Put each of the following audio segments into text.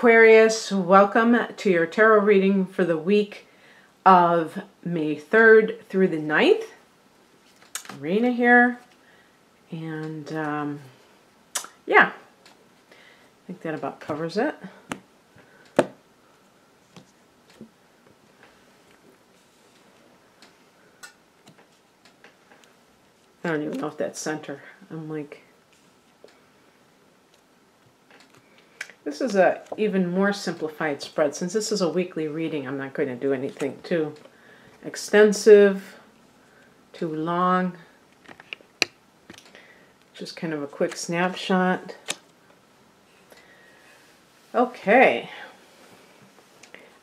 Aquarius, welcome to your tarot reading for the week of May 3rd through the 9th. Rena here, and yeah, I think that about covers it. I don't even know if that's center. I'm like, this is a even more simplified spread. Since this is a weekly reading, I'm not going to do anything too extensive, too long. Just kind of a quick snapshot. Okay.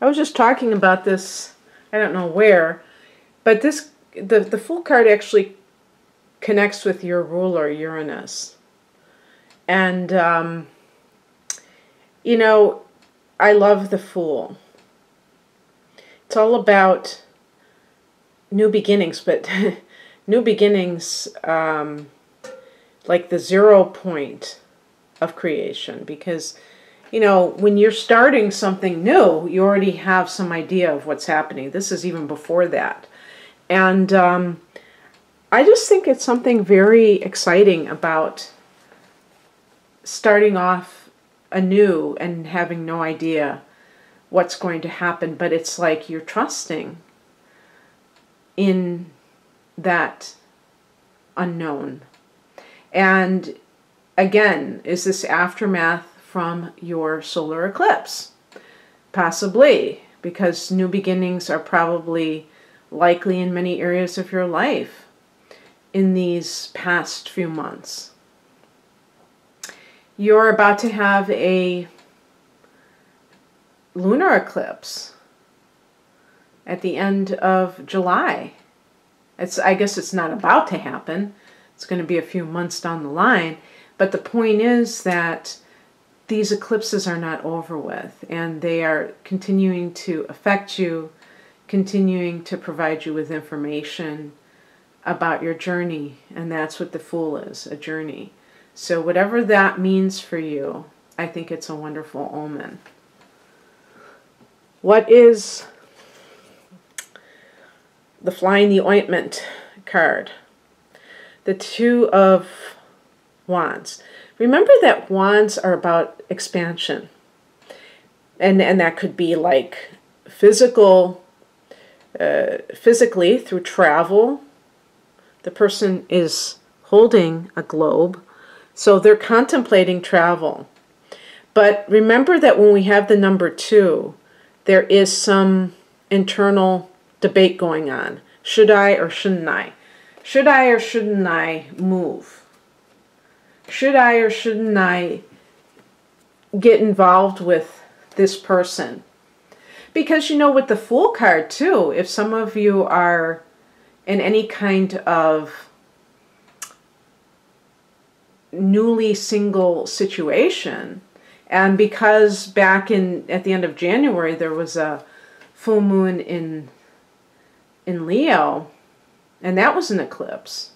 I was just talking about this, I don't know where, but this the Fool card actually connects with your ruler, Uranus. And you know, I love the Fool. It's all about new beginnings, but new beginnings like the 0 point of creation. Because, you know, when you're starting something new, you already have some idea of what's happening. This is even before that. And I just think it's something very exciting about starting off anew and having no idea what's going to happen, but it's like you're trusting in that unknown. And again, is this aftermath from your solar eclipse? Possibly, because new beginnings are probably likely in many areas of your life in these past few months. You're about to have a lunar eclipse at the end of July. I guess it's not about to happen. It's going to be a few months down the line. But the point is that these eclipses are not over with, and they are continuing to affect you, continuing to provide you with information about your journey. And that's what the Fool is, a journey. So whatever that means for you, I think it's a wonderful omen. What is the Fly in the Ointment card? The Two of Wands. Remember that wands are about expansion. And that could be like physically through travel. The person is holding a globe. So they're contemplating travel. But remember that when we have the number 2, there is some internal debate going on. Should I or shouldn't I? Should I or shouldn't I move? Should I or shouldn't I get involved with this person? Because, you know, with the Fool card too, if some of you are in any kind of newly single situation, and because back at the end of January there was a full moon in Leo, and that was an eclipse.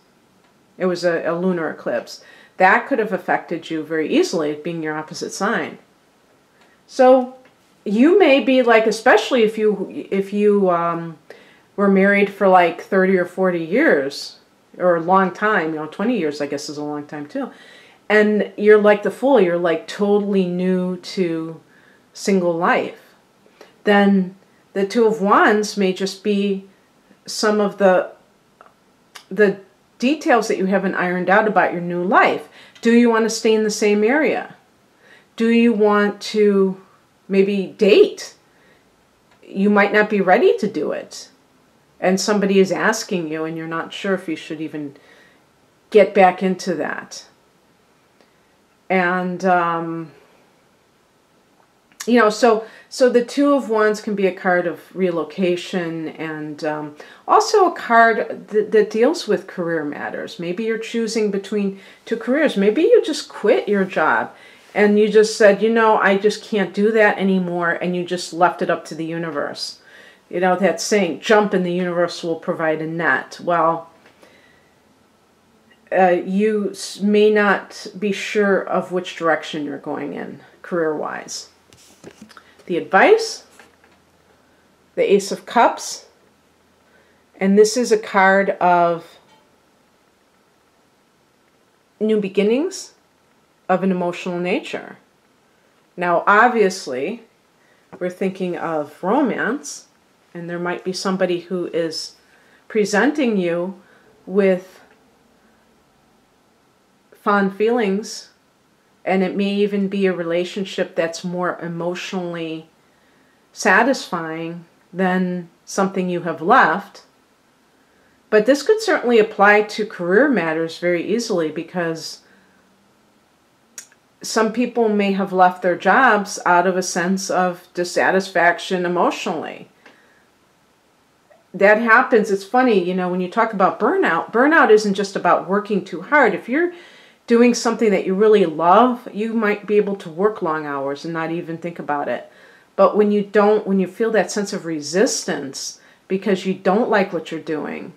It was a lunar eclipse. That could have affected you very easily, being your opposite sign. So you may be like, especially if you were married for like 30 or 40 years, or a long time, you know, 20 years I guess is a long time too. And you're like the Fool, you're like totally new to single life. Then the Two of Wands may just be some of the details that you haven't ironed out about your new life. Do you want to stay in the same area? Do you want to maybe date? You might not be ready to do it. And somebody is asking you and you're not sure if you should even get back into that. And, you know, so the Two of Wands can be a card of relocation, and also a card that deals with career matters. Maybe you're choosing between two careers. Maybe you just quit your job and you just said, you know, I just can't do that anymore, and you just left it up to the universe. You know, that saying, jump and the universe will provide a net. Well, you may not be sure of which direction you're going in, career-wise. the advice, the Ace of Cups, and this is a card of new beginnings of an emotional nature. Now, obviously, we're thinking of romance, and there might be somebody who is presenting you with fond feelings, and it may even be a relationship that's more emotionally satisfying than something you have left. But this could certainly apply to career matters very easily, because some people may have left their jobs out of a sense of dissatisfaction emotionally. That happens. It's funny, you know, when you talk about burnout, burnout isn't just about working too hard. If you're doing something that you really love, you might be able to work long hours and not even think about it. But when you don't, when you feel that sense of resistance because you don't like what you're doing,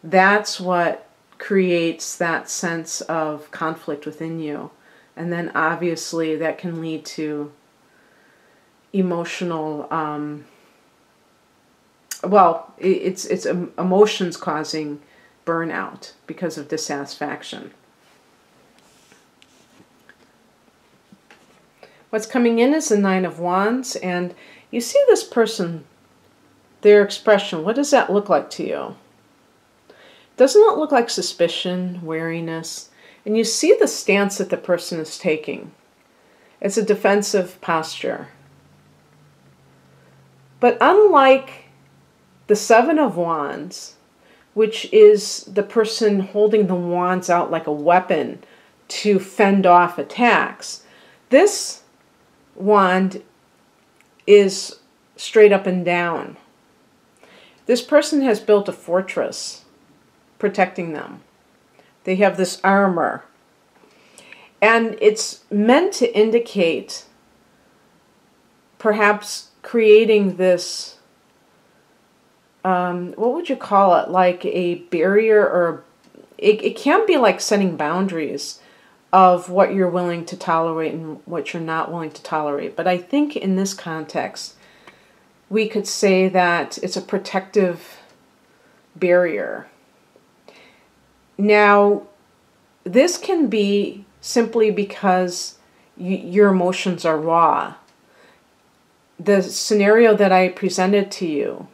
that's what creates that sense of conflict within you. And then obviously that can lead to emotional, it's emotions causing burnout because of dissatisfaction. What's coming in is the Nine of Wands, and you see this person, their expression. What does that look like to you? Doesn't it look like suspicion, wariness? And you see the stance that the person is taking. It's a defensive posture. But unlike the Seven of Wands, which is the person holding the wands out like a weapon to fend off attacks, this wand is straight up and down. This person has built a fortress protecting them. They have this armor. And it's meant to indicate perhaps creating this, what would you call it? Like a barrier, or it can be like setting boundaries of what you're willing to tolerate and what you're not willing to tolerate. But I think in this context, we could say that it's a protective barrier. Now, this can be simply because your emotions are raw. The scenario that I presented to you,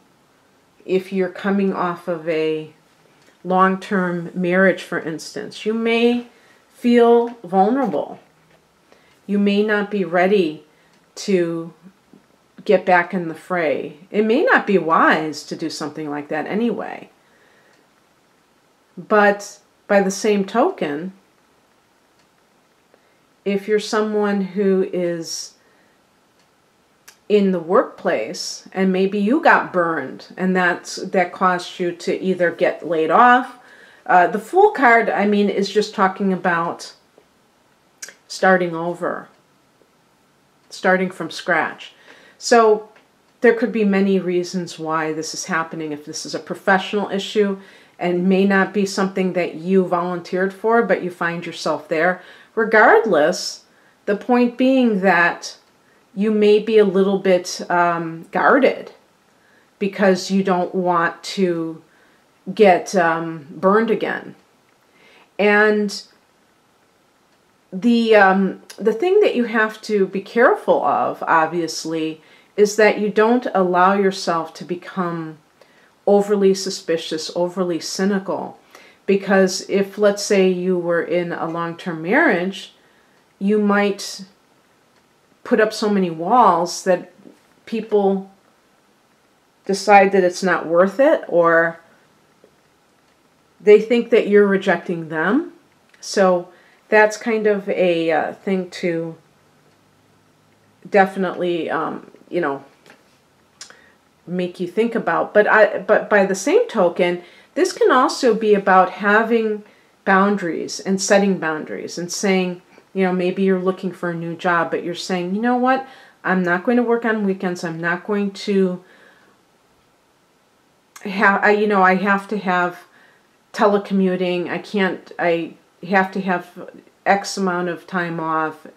if you're coming off of a long-term marriage, for instance, you may feel vulnerable. You may not be ready to get back in the fray. It may not be wise to do something like that anyway. But by the same token, if you're someone who is in the workplace and maybe you got burned and that caused you to either get laid off. The Fool card, I mean, is just talking about starting over, starting from scratch. So there could be many reasons why this is happening. If this is a professional issue and may not be something that you volunteered for, but you find yourself there. Regardless, the point being that you may be a little bit guarded because you don't want to get burned again. And the thing that you have to be careful of, obviously, is that you don't allow yourself to become overly suspicious, overly cynical. Because if, let's say, you were in a long-term marriage, you might put up so many walls that people decide that it's not worth it, or they think that you're rejecting them. So that's kind of a thing to definitely, you know, make you think about. But by the same token, this can also be about having boundaries and setting boundaries and saying, you know, maybe you're looking for a new job, but you're saying, you know what, I'm not going to work on weekends. I'm not going to have, you know, I have to have telecommuting. I have to have X amount of time off.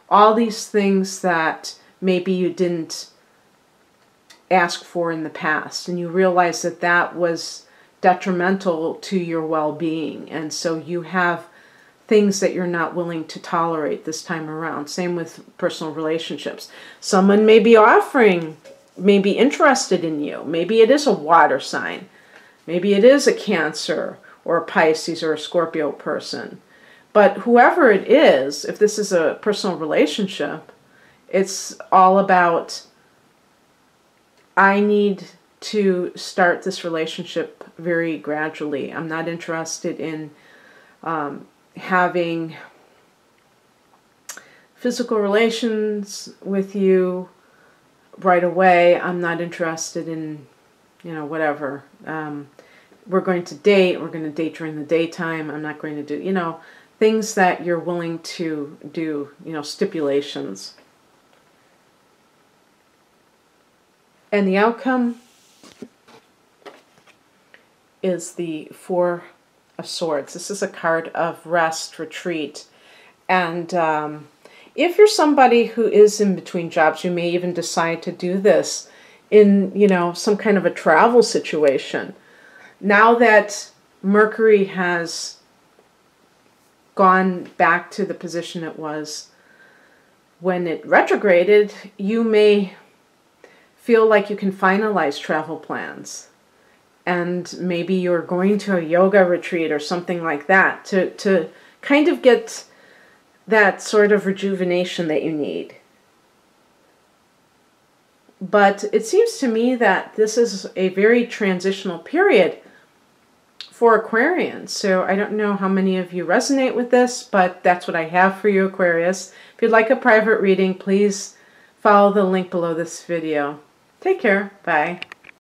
All these things that maybe you didn't ask for in the past, and you realize that that was detrimental to your well-being, and so you have things that you're not willing to tolerate this time around. Same with personal relationships. Someone may be offering, may be interested in you. Maybe it is a water sign. Maybe it is a Cancer or a Pisces or a Scorpio person. But whoever it is, if this is a personal relationship, it's all about, I need to start this relationship very gradually. I'm not interested in having physical relations with you right away. I'm not interested in, whatever. We're going to date. We're going to date during the daytime. I'm not going to do, things that you're willing to do, stipulations. And the outcome is the Four of Swords. This is a card of rest, retreat. And if you're somebody who is in between jobs, you may even decide to do this in, some kind of a travel situation. Now that Mercury has gone back to the position it was when it retrograded, you may feel like you can finalize travel plans. And maybe you're going to a yoga retreat or something like that to kind of get that sort of rejuvenation that you need. But it seems to me that this is a very transitional period for Aquarians. So I don't know how many of you resonate with this, but that's what I have for you, Aquarius. If you'd like a private reading, please follow the link below this video. Take care. Bye.